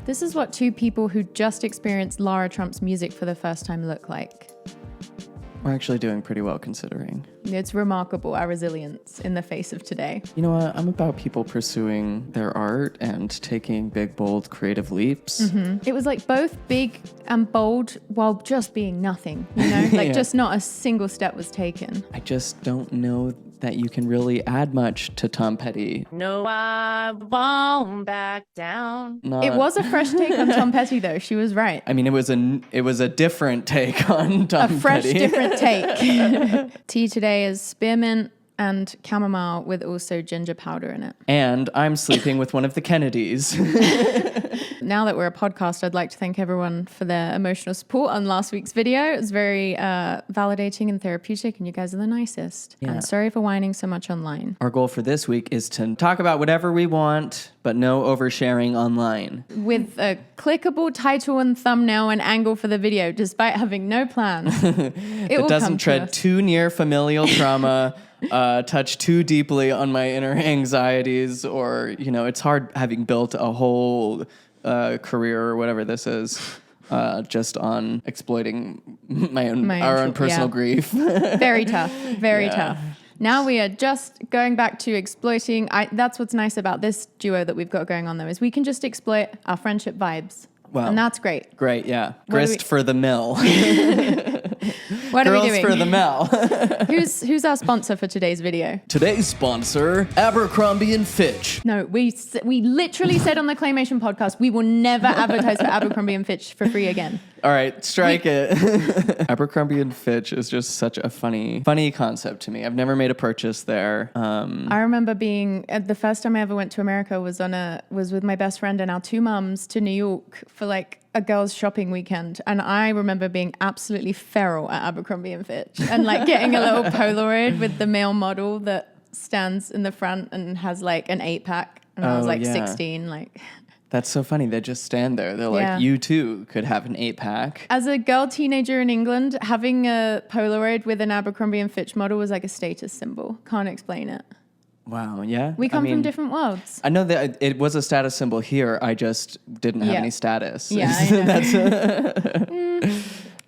This is what two people who just experienced Lara Trump's music for the first time look like. We're actually doing pretty well considering. It's remarkable, our resilience in the face of today. You know what? I'm about people pursuing their art and taking big, bold, creative leaps. Mm-hmm. It was like both big and bold while just being nothing, you know? Like just not a single step was taken. I just don't know that you can really add much to Tom Petty. No, I won't back down. It was a fresh take on Tom Petty, though. She was right. I mean, it was a different take on Tom Petty. A fresh, different take. Tea today is spearmint and chamomile with also ginger powder in it. And I'm sleeping with one of the Kennedys. Now that we're a podcast, I'd like to thank everyone for their emotional support on last week's video. It was very validating and therapeutic, and you guys are the nicest. Yeah. I'm sorry for whining so much online. Our goal for this week is to talk about whatever we want, but no oversharing online. With a clickable title and thumbnail and angle for the video, despite having no plan. It doesn't tread too near familial trauma, touch too deeply on my inner anxieties, or, you know, it's hard having built a whole career or whatever this is, just on exploiting our own personal grief. Very tough. Very tough. Now we are just going back to exploiting. That's what's nice about this duo that we've got going on, though, is we can just exploit our friendship vibes. Wow. And that's great. Great, yeah. Grist for the mill. What Girls are we doing? for the mill. Who's our sponsor for today's video? Today's sponsor, Abercrombie and Fitch. No, we literally said on the Claymation podcast, we will never advertise for Abercrombie and Fitch for free again. All right, strike it. Abercrombie and Fitch is just such a funny concept to me. I've never made a purchase there. I remember being the first time I ever went to America was with my best friend and our two mums to New York for like a girls' shopping weekend, and I remember being absolutely feral at Abercrombie and Fitch and like getting a little Polaroid with the male model that stands in the front and has like an 8-pack, and I was like 16, like. That's so funny. They just stand there. They're like, you too could have an 8-pack. As a girl teenager in England, having a Polaroid with an Abercrombie and Fitch model was like a status symbol. Can't explain it. Wow, yeah. We come from different worlds. I know that it was a status symbol here. I just didn't have any status. Yeah, I know. That's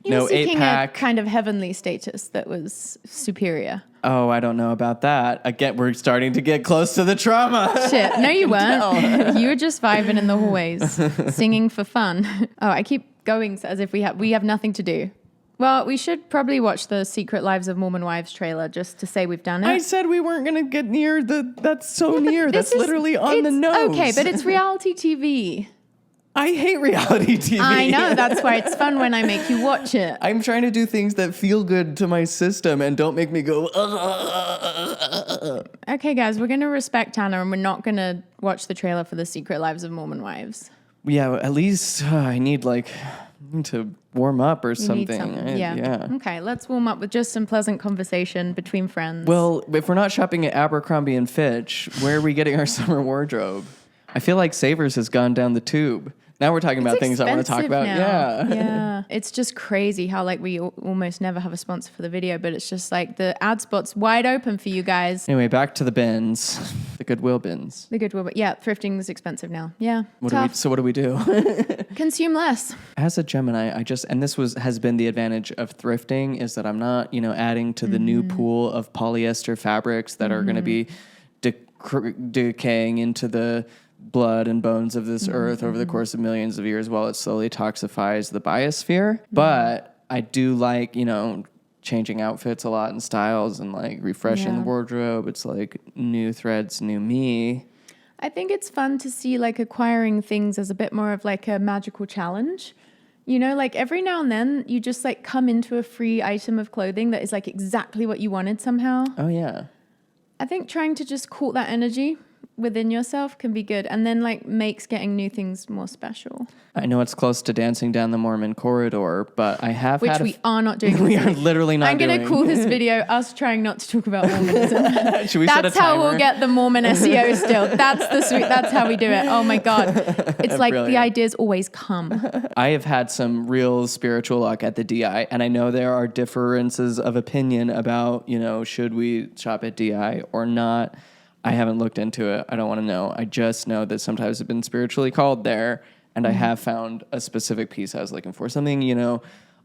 no seeking 8-pack. A kind of heavenly status that was superior. Oh, I don't know about that. Again, we're starting to get close to the trauma. Shit, no you weren't. You were just vibing in the hallways, singing for fun. Oh, I keep going as if we have nothing to do. Well, we should probably watch the Secret Lives of Mormon Wives trailer just to say we've done it. I said we weren't going to get near that's so near. That's literally on the nose. Okay, but it's reality TV. I hate reality TV. I know, that's why it's fun when I make you watch it. I'm trying to do things that feel good to my system and don't make me go, Okay, guys, we're going to respect Anna and we're not going to watch the trailer for the Secret Lives of Mormon Wives. Yeah, at least I need to warm up or something. Yeah. Okay, let's warm up with just some pleasant conversation between friends. Well, if we're not shopping at Abercrombie and Fitch, where are we getting our summer wardrobe? I feel like Savers has gone down the tube. Now we're talking about things I want to talk about. Now. Yeah. Yeah. It's just crazy how like we almost never have a sponsor for the video, but it's just like the ad spot's wide open for you guys. Anyway, back to the bins. The Goodwill bins. The Goodwill, but yeah, thrifting is expensive now. Yeah. What do we do? Consume less. As a Gemini, and this has been the advantage of thrifting, is that I'm not, adding to the new pool of polyester fabrics that are going to be decaying into the blood and bones of this earth over the course of millions of years while it slowly toxifies the biosphere. But I do like, changing outfits a lot and styles and like refreshing the wardrobe. It's like new threads, new me. I think it's fun to see like acquiring things as a bit more of like a magical challenge. Like every now and then you just like come into a free item of clothing that is like exactly what you wanted somehow. Oh, yeah. I think trying to just court that energy within yourself can be good, and then like makes getting new things more special. I know it's close to dancing down the Mormon corridor, but I have which we are not doing. We are literally not doing. I'm going to call this video us trying not to talk about Mormonism. Should we set a timer? That's how we'll get the Mormon SEO still. That's how we do it. Oh my God. It's like Brilliant. The ideas always come. I have had some real spiritual luck at the DI, and I know there are differences of opinion about, should we shop at DI or not. I haven't looked into it. I don't want to know. I just know that sometimes I've been spiritually called there, And I have found a specific piece I was looking for. Something,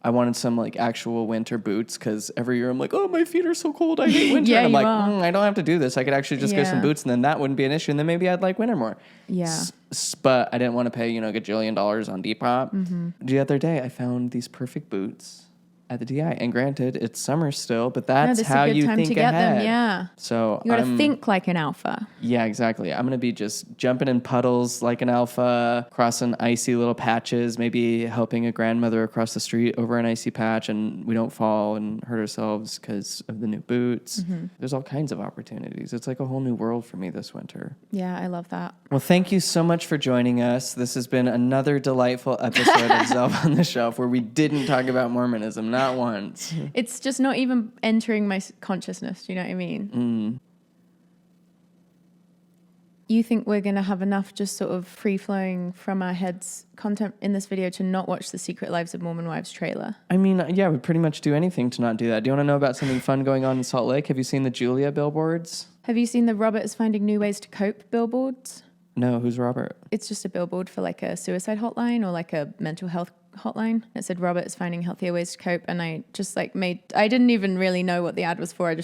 I wanted some like actual winter boots because every year I'm like, oh, my feet are so cold. I hate winter. Yeah, and I'm you like, are. I don't have to do this. I could actually just get some Yeah. boots and then that wouldn't be an issue. And then maybe I'd like winter more. Yeah. But I didn't want to pay, a gajillion dollars on Depop. The other day I found these perfect boots at the DI. And granted, it's summer still, but that's this is a how good you time think to get ahead. them. Yeah. So You got to think like an alpha. Yeah, exactly. I'm going to be just jumping in puddles like an alpha, crossing icy little patches, maybe helping a grandmother across the street over an icy patch and we don't fall and hurt ourselves because of the new boots. There's all kinds of opportunities. It's like a whole new world for me this winter. Yeah, I love that. Well, thank you so much for joining us. This has been another delightful episode of Zelf on the Shelf where we didn't talk about Mormonism, not once. It's just not even entering my consciousness. Do you know what I mean? You think we're going to have enough just sort of free-flowing from our heads content in this video to not watch the Secret Lives of Mormon Wives trailer? I mean, yeah, we'd pretty much do anything to not do that. Do you want to know about something fun going on in Salt Lake? Have you seen the Julia billboards? Have you seen the Robert is finding new ways to cope billboards? No, who's Robert? It's just a billboard for like a suicide hotline or like a mental health hotline. It said Robert is finding healthier ways to cope. And I just like I didn't even really know what the ad was for.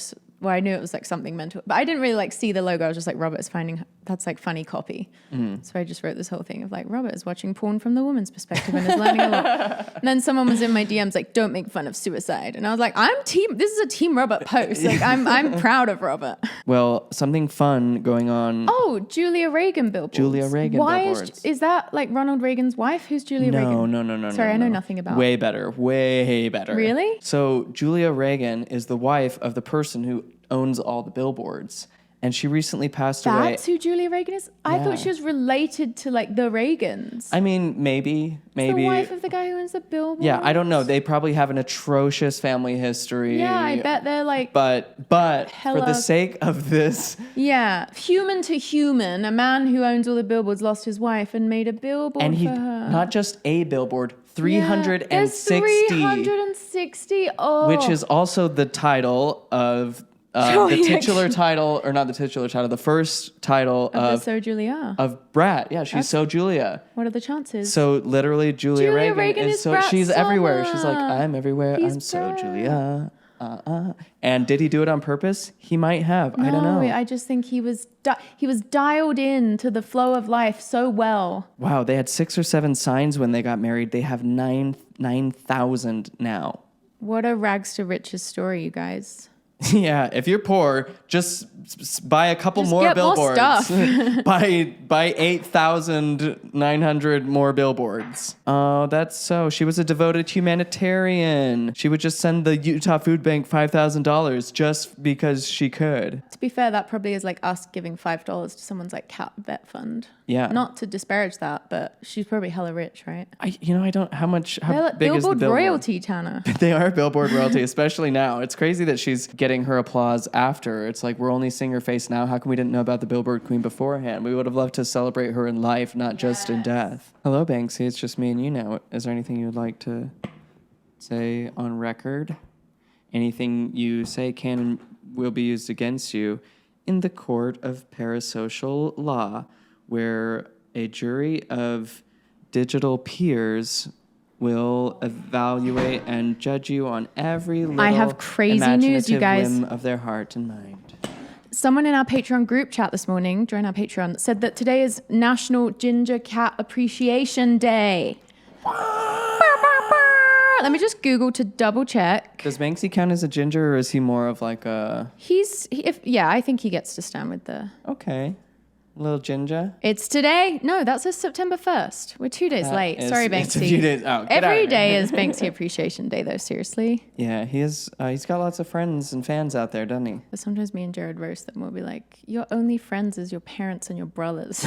I knew it was like something mental, but I didn't really like see the logo. I was just like, Robert is finding, that's like funny copy. So I just wrote this whole thing of like, Robert is watching porn from the woman's perspective and is learning a lot. And then someone was in my DMs like, don't make fun of suicide. And I was like, this is a Team Robert post. Like I'm proud of Robert. Well, something fun going on. Oh, Julia Reagan billboards. Julia Reagan Why billboards. is that like Ronald Reagan's wife? Who's Julia Reagan? No. Sorry, I know nothing about. Way better. Really? So Julia Reagan is the wife of the person who owns all the billboards. And she recently passed away. That's who Julia Reagan is? I thought she was related to like the Reagans. I mean, maybe. The wife of the guy who owns the billboard. Yeah, I don't know. They probably have an atrocious family history. Yeah, I bet they're like. But for the sake of this. Yeah, human to human, a man who owns all the billboards lost his wife and made a billboard And for her. not just a billboard, 360. There's 360. Oh. Which is also the title of the titular title, or not the titular title, the first title of So Julia. Of Brat. Yeah, she's So Julia. What are the chances? So literally, Julia Reagan is so Brat's she's everywhere. She's like, summer. I'm everywhere. He's I'm So Brat. Julia. And did he do it on purpose? He might have. I don't know. I just think he was dialed in to the flow of life so well. Wow, they had 6 or 7 signs when they got married. They have 9,000 now. What a rags to riches story, you guys. Yeah, if you're poor, just buy a couple Just more get more billboards. stuff. buy 8,900 more billboards. Oh, that's so. She was a devoted humanitarian. She would just send the Utah Food Bank $5,000 just because she could. To be fair, that probably is like us giving $5 to someone's like cat vet fund. Yeah. Not to disparage that, but she's probably hella rich, right? I don't. How They're big is the Billboard billboard? royalty, Tanner. They are Billboard royalty, especially now. It's crazy that she's getting her applause after. It's like we're only seeing her face now. How come we didn't know about the Billboard Queen beforehand? We would have loved to celebrate her in life, not just in death. Hello, Banksy. It's just me and you now. Is there anything you'd like to say on record? Anything you say can and will be used against you in the court of parasocial law, where a jury of digital peers will evaluate and judge you on every little I have crazy news, you guys. whim of their heart and mind. Someone in our Patreon group chat this morning, join our Patreon, said that today is National Ginger Cat Appreciation Day. Let me just Google to double check. Does Banksy count as a ginger, or is he more of like a... I think he gets to stand with the... Okay. Little ginger? It's today. No, that says September 1st. We're 2 days late. Sorry, Banksy. It's a few days. Oh, get out Every of day here. is Banksy Appreciation Day, though, seriously. Yeah, he's got lots of friends and fans out there, doesn't he? But sometimes me and Jared roast them. We'll be like, your only friends is your parents and your brothers.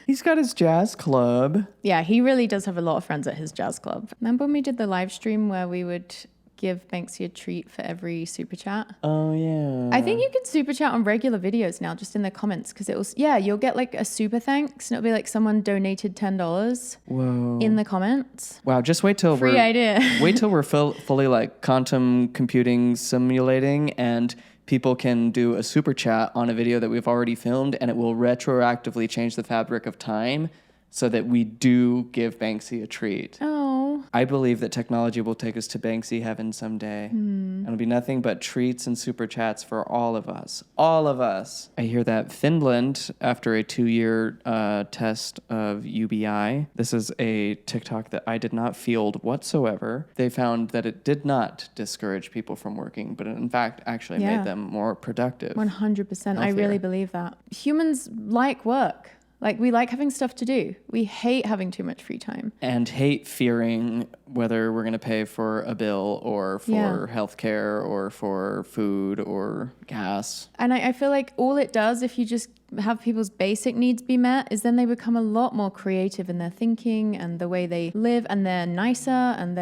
He's got his jazz club. Yeah, he really does have a lot of friends at his jazz club. Remember when we did the live stream where we would give Banksy a treat for every super chat? Oh, yeah. I think you can super chat on regular videos now, just in the comments, because you'll get like a super thanks, and it'll be like someone donated $10 Whoa. in the comments. Wow, just wait till Free idea. Wait till we're fully like quantum computing simulating, and people can do a super chat on a video that we've already filmed, and it will retroactively change the fabric of time so that we do give Banksy a treat. Oh. I believe that technology will take us to Banksy heaven someday. And it'll be nothing but treats and super chats for all of us. All of us. I hear that Finland, after a 2-year test of UBI, this is a TikTok that I did not field whatsoever. They found that it did not discourage people from working, but it in fact actually made them more productive. 100%. I really believe that. Humans like work. Like, we like having stuff to do. We hate having too much free time. And hate fearing whether we're going to pay for a bill or for healthcare or for food or gas. And I feel like all it does, if you just have people's basic needs be met, is then they become a lot more creative in their thinking and the way they live, and they're nicer, and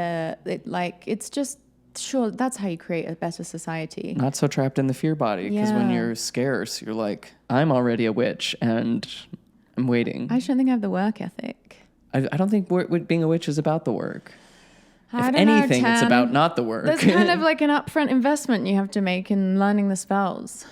it's just... Sure, that's how you create a better society. Not so trapped in the fear body, because when you're scarce, you're like, I'm already a witch and I'm waiting. I just don't think I have the work ethic. I don't think being a witch is about the work. I If don't know, anything, it's Tan. about not the work. There's kind of like an upfront investment you have to make in learning the spells.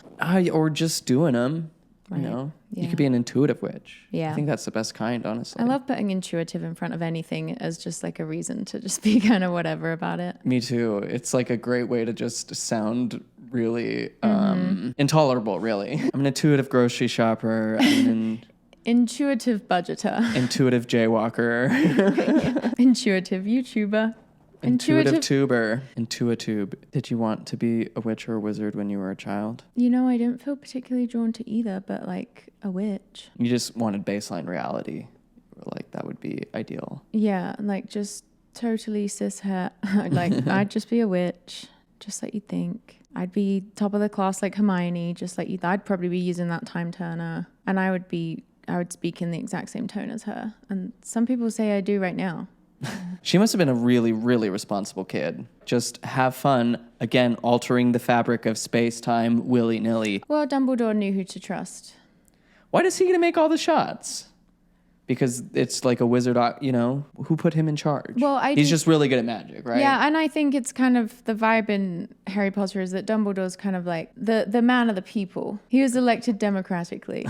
Or just doing them. Right. You know, Yeah. you could be an intuitive witch. Yeah. I think that's the best kind, honestly. I love putting intuitive in front of anything as just like a reason to just be kind of whatever about it. Me too. It's like a great way to just sound really intolerable, really. I'm an intuitive grocery shopper. I'm an Intuitive budgeter. intuitive jaywalker. Intuitive YouTuber. Intuitive tuber. Intuitube. Did you want to be a witch or a wizard when you were a child? You know, I didn't feel particularly drawn to either, but like a witch. You just wanted baseline reality. You were like, that would be ideal. Yeah, like just totally cishet. Like, I'd just be a witch, just like you'd think. I'd be top of the class like Hermione, just like you. I'd probably be using that time turner, and I would speak in the exact same tone as her. And some people say I do right now. She must have been a really, really responsible kid. Just have fun, again, altering the fabric of space-time willy-nilly. Well, Dumbledore knew who to trust. Why does he get to make all the shots? Because it's like a wizard, you know? Who put him in charge? Well, He's just really good at magic, right? Yeah, and I think it's kind of the vibe in Harry Potter is that Dumbledore's kind of like the man of the people. He was elected democratically.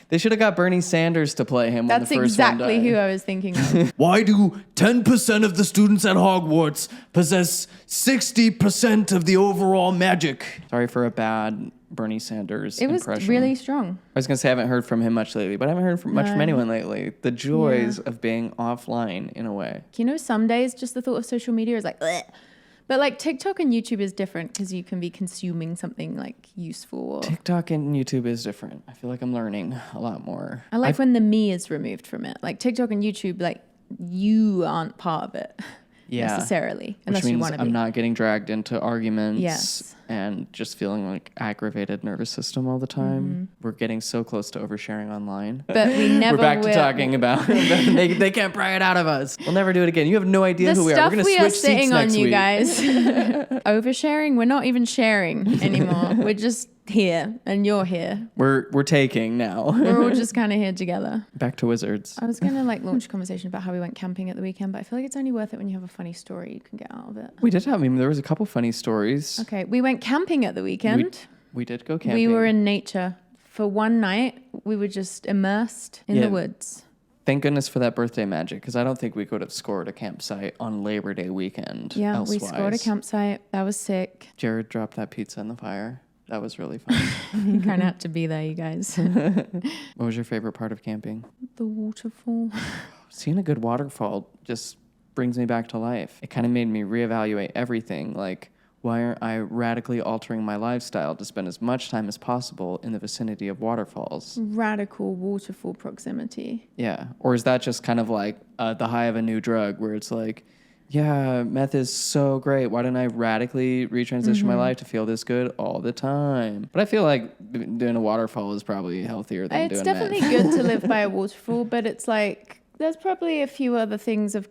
They should have got Bernie Sanders to play him. That's when the first exactly one died. who I was thinking of. Why do 10% of the students at Hogwarts possess 60% of the overall magic? Sorry for a bad Bernie Sanders It was impression. really strong. I was going to say I haven't heard from him much lately, but I haven't heard much from anyone lately. The joys of being offline in a way. You know, some days just the thought of social media is like, bleh. But like TikTok and YouTube is different because you can be consuming something like useful. TikTok and YouTube is different. I feel like I'm learning a lot more. I like when the me is removed from it. Like TikTok and YouTube, like you aren't part of it necessarily, unless Which means you want to be. I'm not getting dragged into arguments. Yes. And just feeling like aggravated nervous system all the time. We're getting so close to oversharing online. But we never We're back will. to talking about they can't pry it out of us. We'll never do it again. You have no idea The who we are. stuff We're going to we switch are sitting seats on, next you week. guys. Oversharing, we're not even sharing anymore. We're just here, and you're here. We're taking now. We're all just kind of here together. Back to wizards. I was going to like launch a conversation about how we went camping at the weekend, but I feel like it's only worth it when you have a funny story you can get out of it. We did have, there was a couple funny stories. Okay, we went camping at the weekend. We did go camping. We were in nature. For one night, we were just immersed in the woods. Thank goodness for that birthday magic, because I don't think we could have scored a campsite on Labor Day weekend. Yeah, elsewise. we scored a campsite. That was sick. Jared dropped that pizza in the fire. That was really fun. You kind of had to be there, you guys. What was your favorite part of camping? The waterfall. Seeing a good waterfall just brings me back to life. It kind of made me reevaluate everything. Like, why aren't I radically altering my lifestyle to spend as much time as possible in the vicinity of waterfalls? Radical waterfall proximity. Yeah. Or is that just kind of like the high of a new drug where it's like, yeah, meth is so great. Why don't I radically retransition my life to feel this good all the time? But I feel like doing a waterfall is probably healthier than It's doing definitely meth. good to live by a waterfall, but it's like there's probably a few other things of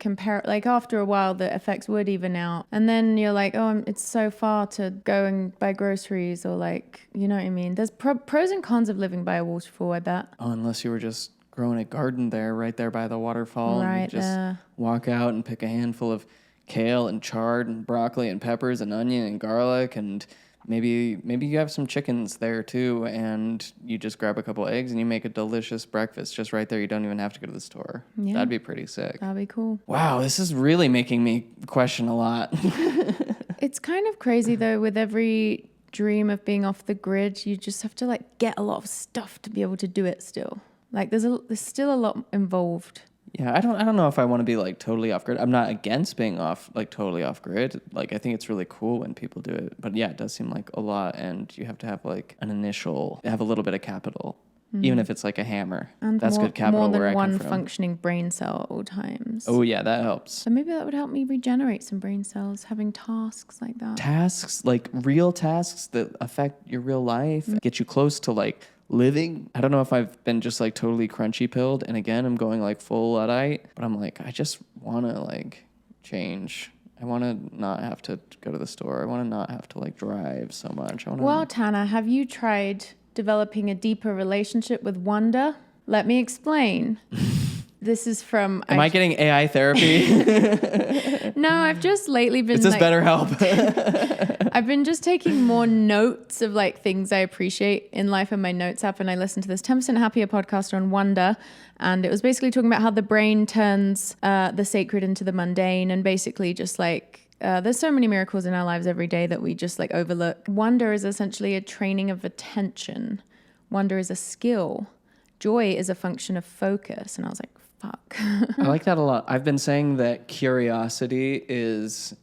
like after a while the effects would even out, and then you're like, oh, it's so far to go and buy groceries, or like, you know what I mean? There's pros and cons of living by a waterfall, I bet. Oh, unless you were just growing a garden there, right there by the waterfall. Right and you just there. walk out and pick a handful of kale and chard and broccoli and peppers and onion and garlic and Maybe you have some chickens there too, and you just grab a couple eggs and you make a delicious breakfast just right there. You don't even have to go to the store. Yeah. That'd be pretty sick. That'd be cool. Wow, this is really making me question a lot. It's kind of crazy though, with every dream of being off the grid, you just have to like get a lot of stuff to be able to do it still. Like there's still a lot involved. Yeah, I don't know if I want to be like totally off grid. I'm not against being totally off grid. Like I think it's really cool when people do it. But yeah, it does seem like a lot, and you have to have like have a little bit of capital, even if it's like a hammer. And that's good capital. More than where I one come from. functioning brain cell at all times. Oh yeah, that helps. So maybe that would help me regenerate some brain cells, having tasks like that. Tasks, like real tasks that affect your real life, get you close to like living. I don't know if I've been just like totally crunchy pilled, and again I'm going like full Luddite, but I'm like I just want to like change. I want to not have to go to the store. I want to not have to like drive so much. Well, Tana, have you tried developing a deeper relationship with wonder? Let me explain. This is from... Am I getting AI therapy? No, I've just lately been... Is this BetterHelp? I've been just taking more notes of like things I appreciate in life in my notes app, and I listened to this 10% Happier podcast on wonder, and it was basically talking about how the brain turns the sacred into the mundane, and basically just like there's so many miracles in our lives every day that we just like overlook. Wonder is essentially a training of attention. Wonder is a skill. Joy is a function of focus. And I was like, fuck. I like that a lot. I've been saying that curiosity is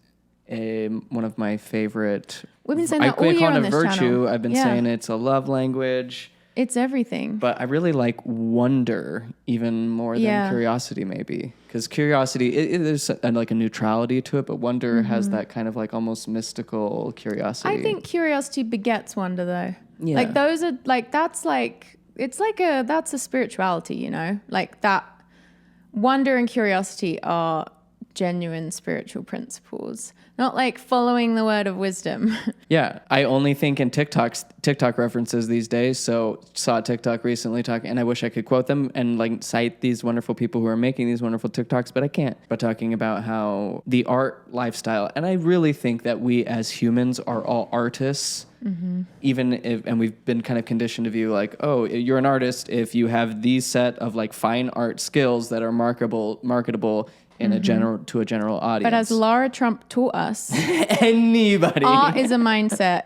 one of my favorite. We've been saying that all year on this virtue. channel. I've been saying it's a love language. It's everything. But I really like wonder even more than curiosity, maybe. Because curiosity, there's like a neutrality to it, but wonder has that kind of like almost mystical curiosity. I think curiosity begets wonder, though. Yeah. Like those are like, that's like, it's like that's a spirituality, you know? Like that wonder and curiosity are genuine spiritual principles, not like following the word of wisdom. Yeah, I only think in TikTok references these days. So saw a TikTok recently talking, and I wish I could quote them and like cite these wonderful people who are making these wonderful TikToks, but I can't. But talking about how the art lifestyle, and I really think that we as humans are all artists. Mm-hmm. Even if, and we've been kind of conditioned to view like, oh, you're an artist if you have these set of like fine art skills that are marketable in a general audience. But as Lara Trump taught us, anybody, art is a mindset,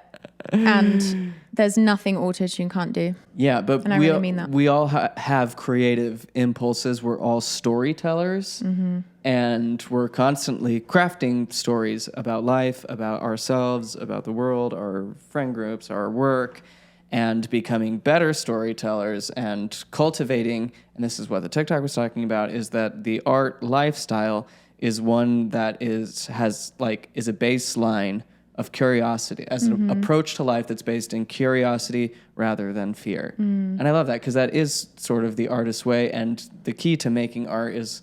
and there's nothing auto-tune can't do. Yeah, but and I really mean that. We all have creative impulses. We're all storytellers, and we're constantly crafting stories about life, about ourselves, about the world, our friend groups, our work, and becoming better storytellers and cultivating, and this is what the TikTok was talking about, is that the art lifestyle is one that is a baseline of curiosity, as an approach to life that's based in curiosity rather than fear. And I love that because that is sort of the artist's way, and the key to making art is,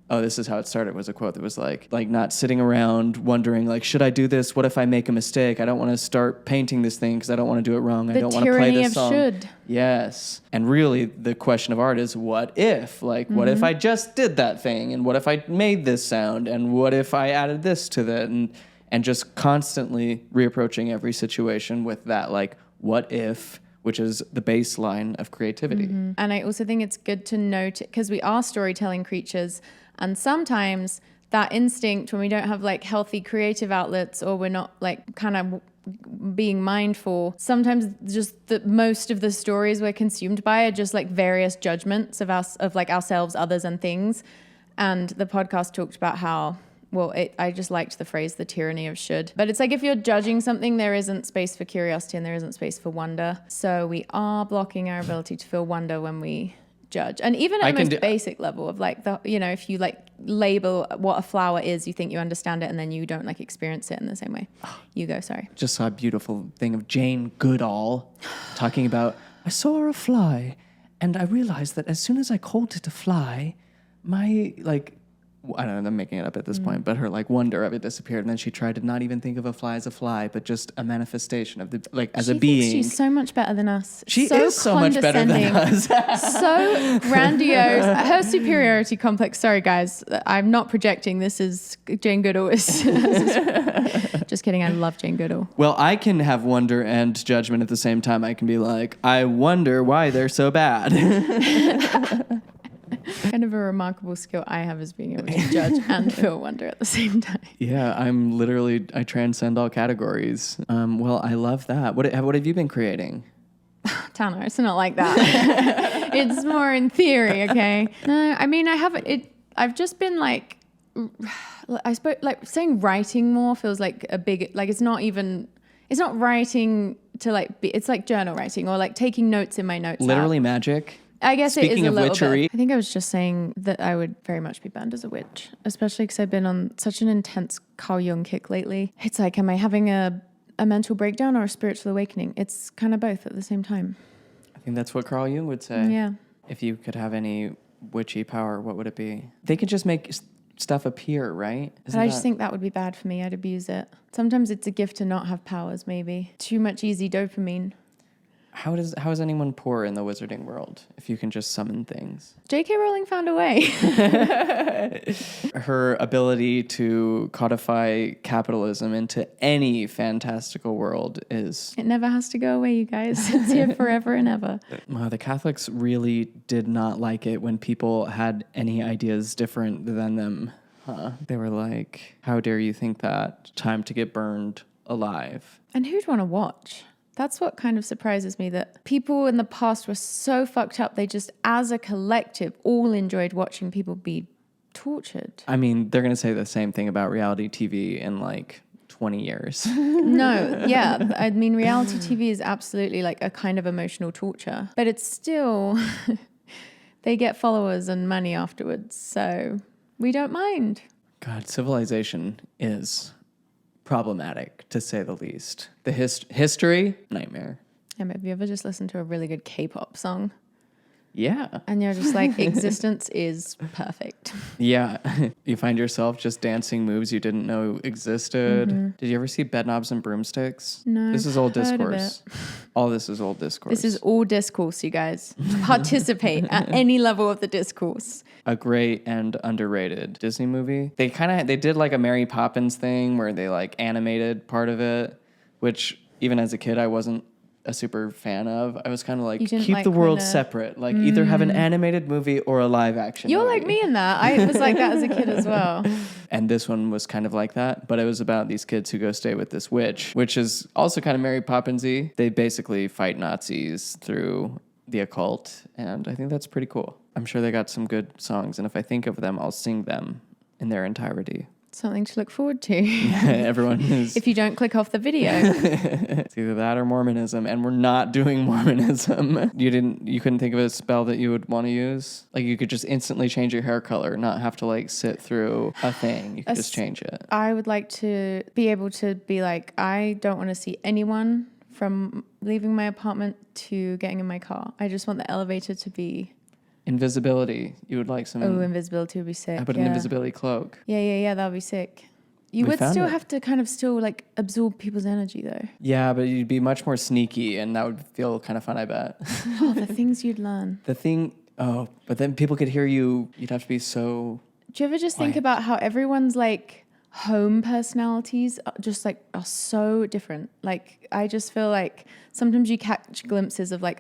oh, this is how it started, was a quote that was like not sitting around wondering, like, should I do this? What if I make a mistake? I don't want to start painting this thing because I don't want to do it wrong. I don't want to play this song. The tyranny of should. Yes. And really, the question of art is, what if? Like, what if I just did that thing? And what if I made this sound? And what if I added this to that? And just constantly reapproaching every situation with that, like, what if, which is the baseline of creativity. And I also think it's good to note, because we are storytelling creatures, and sometimes that instinct, when we don't have like healthy creative outlets, or we're not like kind of being mindful, sometimes just most of the stories we're consumed by are just like various judgments of us, of like ourselves, others, and things. And the podcast talked about how, I just liked the phrase, the tyranny of should. But it's like, if you're judging something, there isn't space for curiosity and there isn't space for wonder. So we are blocking our ability to feel wonder when we judge. And even at the most basic level of like, if you like label what a flower is, you think you understand it, and then you don't like experience it in the same way. You go, sorry. Just saw a beautiful thing of Jane Goodall talking about, I saw a fly and I realized that as soon as I called it a fly, my I don't know, I'm making it up at this point, but her like wonder of it disappeared, and then she tried to not even think of a fly as a fly, but just a manifestation of the like as a being. She's so much better than us. She is so much better than us. So grandiose. Her superiority complex. Sorry, guys, I'm not projecting. This is Jane Goodall. Just kidding. I love Jane Goodall. Well, I can have wonder and judgment at the same time. I can be like, I wonder why they're so bad. Kind of a remarkable skill I have is being able to judge and feel wonder at the same time. Yeah, I transcend all categories. Well, I love that. What have you been creating? Tana, it's not like that. It's more in theory, okay? No, I mean, I've just been like, I suppose, like saying writing more feels like a big, like it's not writing to like be, it's like journal writing or like taking notes in my notes Literally app. Magic? I guess Speaking it is a of little witchery. bit. I think I was just saying that I would very much be burned as a witch, especially because I've been on such an intense Carl Jung kick lately. It's like, am I having a mental breakdown or a spiritual awakening? It's kind of both at the same time. I think that's what Carl Jung would say. Yeah. If you could have any witchy power, what would it be? They could just make stuff appear, right? But I just think that would be bad for me. I'd abuse it. Sometimes it's a gift to not have powers, maybe. Too much easy dopamine. How is anyone poor in the wizarding world if you can just summon things? J.K. Rowling found a way. Her ability to codify capitalism into any fantastical world is... It never has to go away, you guys. It's here forever and ever. Wow, the Catholics really did not like it when people had any ideas different than them. Huh? They were like, how dare you think that? Time to get burned alive. And who'd want to watch? That's what kind of surprises me, that people in the past were so fucked up. They just, as a collective, all enjoyed watching people be tortured. I mean, they're going to say the same thing about reality TV in like 20 years. No, yeah. I mean, reality TV is absolutely like a kind of emotional torture, but it's still, they get followers and money afterwards. So we don't mind. God, civilization is problematic, to say the least. The history, nightmare. And have you ever just listened to a really good K-pop song? Yeah. And you're just like, existence is perfect. Yeah. You find yourself just dancing moves you didn't know existed. Mm-hmm. Did you ever see Bedknobs and Broomsticks? No. This is old discourse. All this is old discourse. This is all discourse, you guys. Participate at any level of the discourse. A great and underrated Disney movie. They did like a Mary Poppins thing where they like animated part of it, which even as a kid I wasn't a super fan of. I was kind of like, keep like the world separate. Like either have an animated movie or a live action You're movie. like me in that. I was like that as a kid as well. And this one was kind of like that, but it was about these kids who go stay with this witch, which is also kind of Mary Poppins-y. They basically fight Nazis through the occult, and I think that's pretty cool. I'm sure they got some good songs, and if I think of them, I'll sing them in their entirety. Something to look forward to. Everyone is. If you don't click off the video. It's either that or Mormonism, and we're not doing Mormonism. You couldn't think of a spell that you would want to use? Like you could just instantly change your hair color, not have to like sit through a thing. You could just change it. I would like to be able to be like, I don't want to see anyone from leaving my apartment to getting in my car. I just want the elevator to be... Invisibility. You would like some... Oh, invisibility would be sick. How about an invisibility cloak? Yeah, that would be sick. You would still have to kind of still like absorb people's energy though. Yeah, but you'd be much more sneaky and that would feel kind of fun, I bet. Oh, the things you'd learn. But then people could hear you. You'd have to be so... Do you ever just think about how everyone's like home personalities are so different? Like, I just feel like sometimes you catch glimpses of like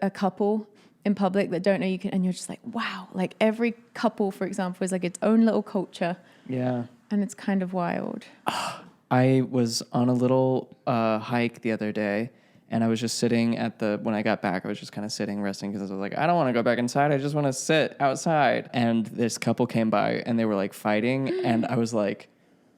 a couple in public that don't know you can, and you're just like, wow, like every couple, for example, is like its own little culture. Yeah. And it's kind of wild. I was on a little hike the other day, and I was just sitting when I got back, I was just kind of sitting, resting, because I was like, I don't want to go back inside. I just want to sit outside. And this couple came by, and they were like fighting, and I was like,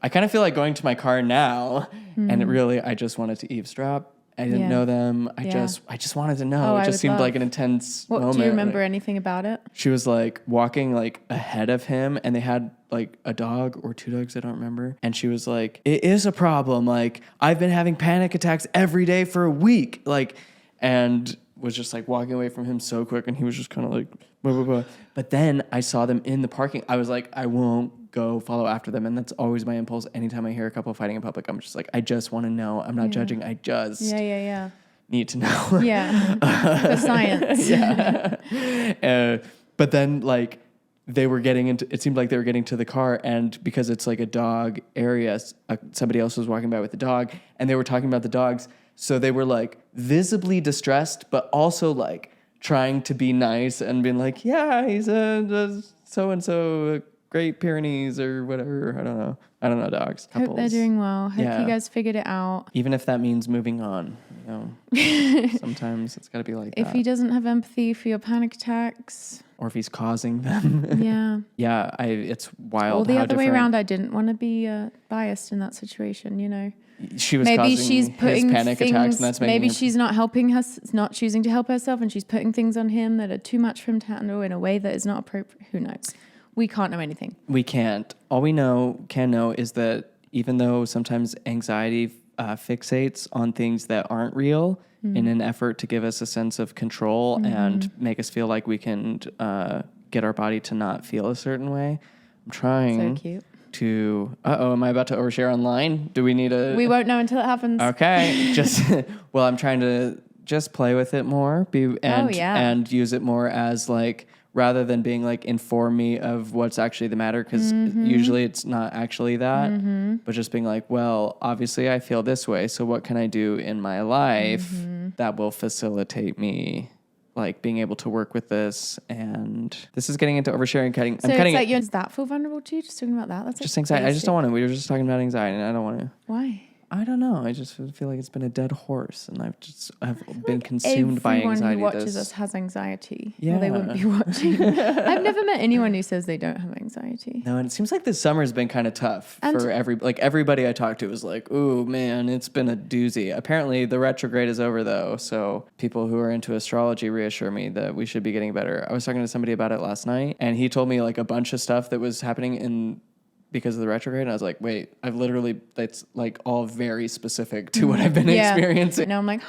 I kind of feel like going to my car now. And I just wanted to eavesdrop. I didn't know them. I just wanted to know. It just seemed like an intense moment. Do you remember anything about it? She was like walking like ahead of him, and they had like a dog or two dogs, I don't remember. And she was like, it is a problem. Like, I've been having panic attacks every day for a week. Like, and was just like walking away from him so quick, and he was just kind of like, blah, blah, blah. But then I saw them in the parking. I was like, I won't go follow after them. And that's always my impulse. Anytime I hear a couple fighting in public, I'm just like, I just want to know. I'm not judging. I just need to know. For science. But then like they were getting into, it seemed like they were getting to the car, and because it's like a dog area, somebody else was walking by with the dog, and they were talking about the dogs. So they were like visibly distressed, but also like trying to be nice and being like, yeah, he's a so-and-so, Great Pyrenees or whatever. I don't know dogs. Hope they're doing well. Hope you guys figured it out. Even if that means moving on, you know, sometimes it's got to be like that. If he doesn't have empathy for your panic attacks. Or if he's causing them. It's wild. Or the other way around, I didn't want to be biased in that situation, you know. She was maybe causing she's putting his panic things, attacks, and that's making maybe she's not helping us, not choosing to help herself, and she's putting things on him that are too much for him to handle in a way that is not appropriate. Who knows? We can't know anything. We can't. All we can know is that even though sometimes anxiety fixates on things that aren't real in an effort to give us a sense of control and make us feel like we can get our body to not feel a certain way. I'm trying. So cute. Am I about to overshare online? Do we need We won't know until it happens. Okay. I'm trying to just play with it more and use it more as like, rather than being like, inform me of what's actually the matter. Cause usually it's not actually that, but just being like, well, obviously I feel this way. So what can I do in my life that will facilitate me like being able to work with this? And this is getting into oversharing, cutting. So I'm cutting it's like, does that feel vulnerable to you? Just talking about that? That's just anxiety. I just don't want to. We were just talking about anxiety, and I don't want to. Why? I don't know. I just feel like it's been a dead horse, and I've been consumed by anxiety. Everyone who watches us has anxiety. Yeah. Or they wouldn't be watching. I've never met anyone who says they don't have anxiety. No, and it seems like this summer has been kind of tough for everybody I talked to was like, "Ooh, man, it's been a doozy." Apparently, the retrograde is over though, so people who are into astrology reassure me that we should be getting better. I was talking to somebody about it last night, and he told me like a bunch of stuff that was happening because of the retrograde, and I was like, wait, that's like all very specific to what I've been experiencing. No, I'm like,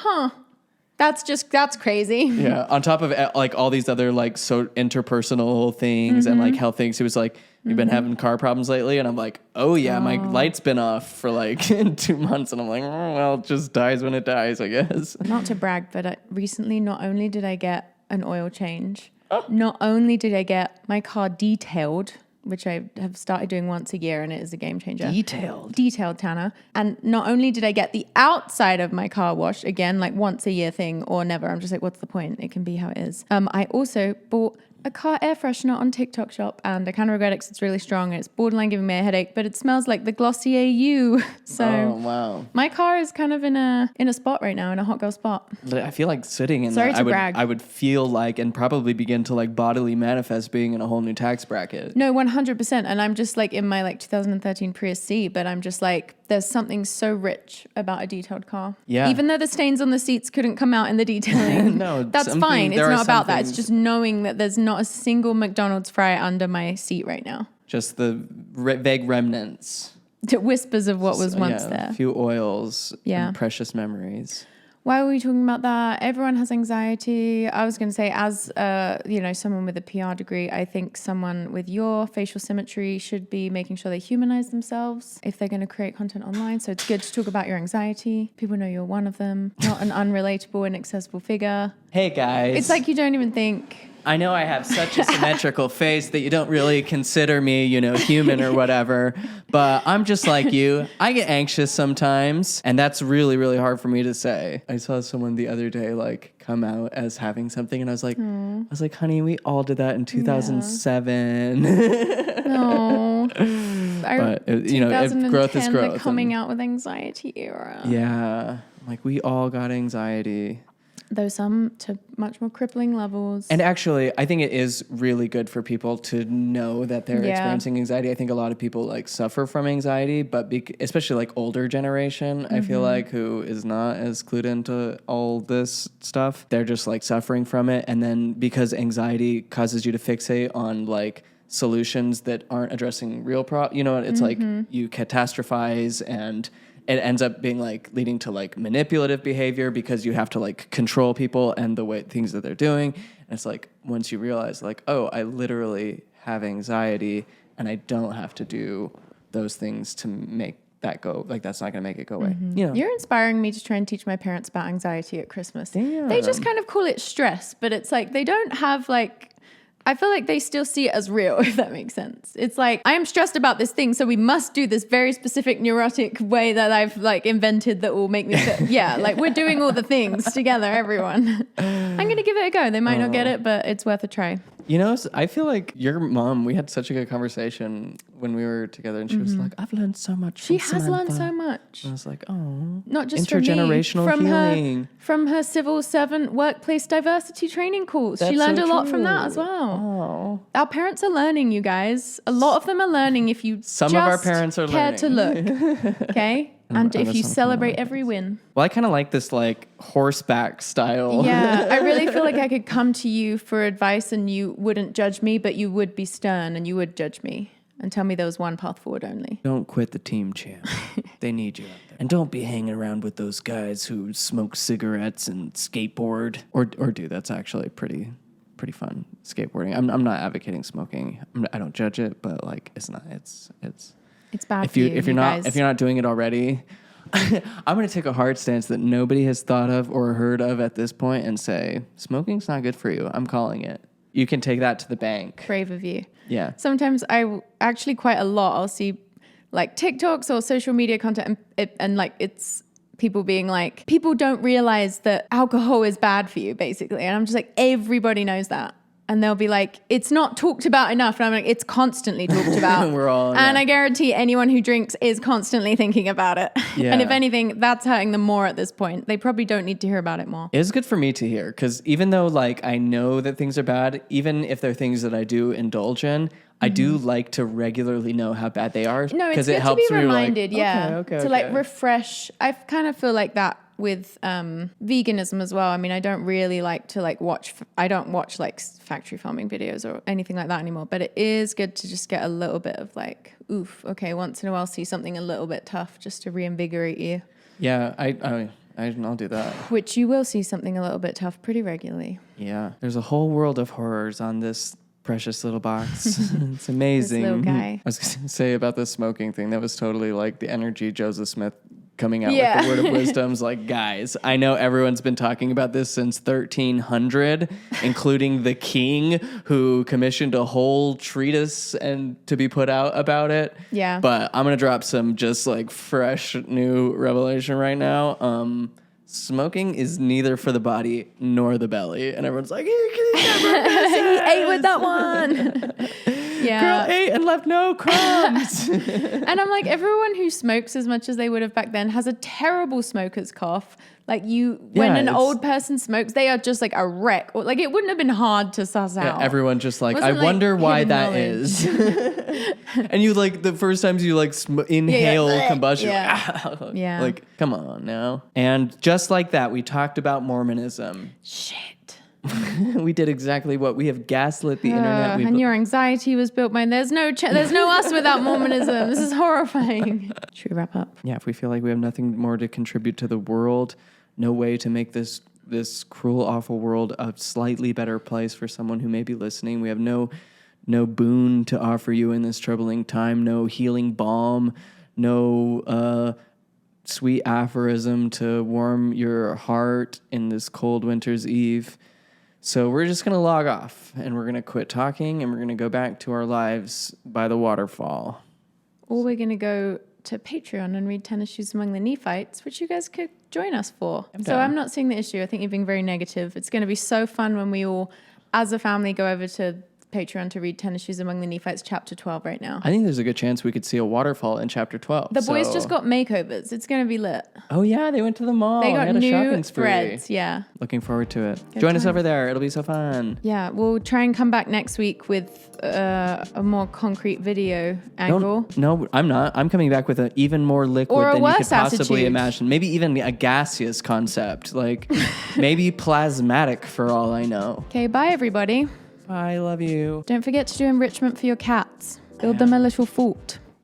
that's crazy. Yeah, on top of like all these other like so interpersonal things and like health things. He was like, you've been having car problems lately? And I'm like, oh yeah, my light's been off for like 2 months. And I'm like, well, it just dies when it dies, I guess. Not to brag, but recently not only did I get an oil change, not only did I get my car detailed, which I have started doing once a year, and it is a game changer. Detailed, Tanner. And not only did I get the outside of my car washed, again, like once a year thing or never. I'm just like, what's the point? It can be how it is. I also bought a car air freshener on TikTok shop, and I kind of regret it because it's really strong and it's borderline giving me a headache, but it smells like the Glossier U. So wow. My car is kind of in a spot right now, in a hot girl spot. I feel like sitting in Sorry that, to brag. I would feel like, and probably begin to like bodily manifest being in a whole new tax bracket. No, 100%. And I'm just like in my like 2013 Prius C, but I'm just like, there's something so rich about a detailed car. Yeah. Even though the stains on the seats couldn't come out in the detailing. No, that's fine. It's not about that. It's just knowing that there's not a single McDonald's fry under my seat right now. Just the vague remnants. Whispers of what was once there. A few oils and precious memories. Why were we talking about that? Everyone has anxiety. I was going to say, as someone with a PR degree, I think someone with your facial symmetry should be making sure they humanize themselves if they're going to create content online. So it's good to talk about your anxiety. People know you're one of them, not an unrelatable, inaccessible figure. Hey guys. It's like you don't even think. I know I have such a symmetrical face that you don't really consider me, human or whatever, but I'm just like you. I get anxious sometimes, and that's really, really hard for me to say. I saw someone the other day like come out as having something, and I was like, honey, we all did that in 2007. No. But growth is growth. The coming out with anxiety era. Yeah, like we all got anxiety. Though some to much more crippling levels. And actually, I think it is really good for people to know that they're experiencing anxiety. I think a lot of people like suffer from anxiety, but especially like older generation, I feel like, who is not as clued into all this stuff. They're just like suffering from it. And then because anxiety causes you to fixate on like solutions that aren't addressing real it's like you catastrophize, and it ends up being like leading to like manipulative behavior because you have to like control people and the way things that they're doing. And it's like, once you realize like, oh, I literally have anxiety, and I don't have to do those things to make that go. Like, that's not going to make it go away. You know, You're inspiring me to try and teach my parents about anxiety at Christmas. Damn. They just kind of call it stress, but it's like they don't have like, I feel like they still see it as real, if that makes sense. It's like, I am stressed about this thing, so we must do this very specific neurotic way that I've like invented that will make me feel, yeah, like we're doing all the things together, everyone. I'm going to give it a go. They might not get it, but it's worth a try. You know, I feel like your mom, we had such a good conversation when we were together, and she was like, I've learned so much She from has learned Samantha. so much. And I was like, oh, Not just from me, intergenerational from healing. from her civil servant workplace diversity training course. She That's learned so a lot from that true. as well. Oh. Our parents are learning, you guys. A lot of them are learning if you Some just of our parents are care to learning. look. Okay? And I'm if you a celebrate every win. Well, I kind of like this like horseback style. Yeah, I really feel like I could come to you for advice and you wouldn't judge me, but you would be stern and you would judge me and tell me there was one path forward only. Don't quit the team, champ. They need you out there. And don't be hanging around with those guys who smoke cigarettes and skateboard. Or do. That's actually pretty fun, skateboarding. I'm not advocating smoking. I don't judge it, but like it's not. It's bad if for you, if you're not guys. if you're not doing it already. I'm going to take a hard stance that nobody has thought of or heard of at this point and say smoking's not good for you. I'm calling it. You can take that to the bank. Brave of you. Yeah. Sometimes actually quite a lot, I'll see like TikToks or social media content and like it's people being like, people don't realize that alcohol is bad for you, basically. And I'm just like, everybody knows that. And they'll be like, it's not talked about enough. And I'm like, it's constantly talked about. We're all, and yeah. I guarantee anyone who drinks is constantly thinking about it. Yeah. And if anything, that's hurting them more at this point. They probably don't need to hear about it more. It's good for me to hear because even though like I know that things are bad, even if they're things that I do indulge in, I do like to regularly know how bad they are. No, it's it good to helps be me reminded, like, yeah. okay, to like refresh. I kind of feel like that with veganism as well. I mean, I don't really like to like watch, I don't watch like factory farming videos or anything like that anymore, but it is good to just get a little bit of like, oof, okay, once in a while see something a little bit tough just to reinvigorate you. Yeah, I'll do that. Which you will see something a little bit tough pretty regularly. Yeah, there's a whole world of horrors on this precious little box. It's amazing. This little guy. I was going to say about the smoking thing, that was totally like the energy Joseph Smith coming out Yeah. with the word of wisdom's like, guys, I know everyone's been talking about this since 1300, including the king who commissioned a whole treatise and to be put out about it. Yeah. But I'm going to drop some just like fresh new revelation right now. Smoking is neither for the body nor the belly. And everyone's like, here, He ate with that one. Yeah. girl ate and left no crumbs. And I'm like, everyone who smokes as much as they would have back then has a terrible smoker's cough. Like when an old person smokes, they are just like a wreck. Or, like it wouldn't have been hard to suss out. Everyone just like, Wasn't, I wonder like, why hidden that knowledge. is. And you like the first times you like inhale bleh. combustion. Yeah. Yeah. Like, come on now. And just like that, we talked about Mormonism. Shit. We did exactly what we have gaslit the internet. We And your anxiety was built by, there's no us without Mormonism. This is horrifying. Should we wrap up? Yeah, if we feel like we have nothing more to contribute to the world, no way to make this cruel, awful world a slightly better place for someone who may be listening. We have no boon to offer you in this troubling time, no healing balm, no sweet aphorism to warm your heart in this cold winter's eve. So we're just going to log off, and we're going to quit talking, and we're going to go back to our lives by the waterfall. Or we're going to go to Patreon and read Tennis Shoes Among the Nephites, which you guys could join us for. So down. I'm not seeing the issue. I think you're being very negative. It's going to be so fun when we all, as a family, go over to Patreon to read Tennis Shoes Among the Nephites, chapter 12 right now. I think there's a good chance we could see a waterfall in chapter 12. The boys just got makeovers. It's going to be lit. Oh, yeah, they went to the mall. They got had a new shopping spree. threads. Yeah. Looking forward to it. Good Join us time. over there. It'll be so fun. Yeah. We'll try and come back next week with a more concrete video angle. No, I'm not. I'm coming back with an even more liquid Or a than you could worse possibly attitude. imagine. Maybe even a gaseous concept. Like maybe plasmatic for all I know. Okay. Bye, everybody. I love you. Don't forget to do enrichment for your cats. Build them a little fort.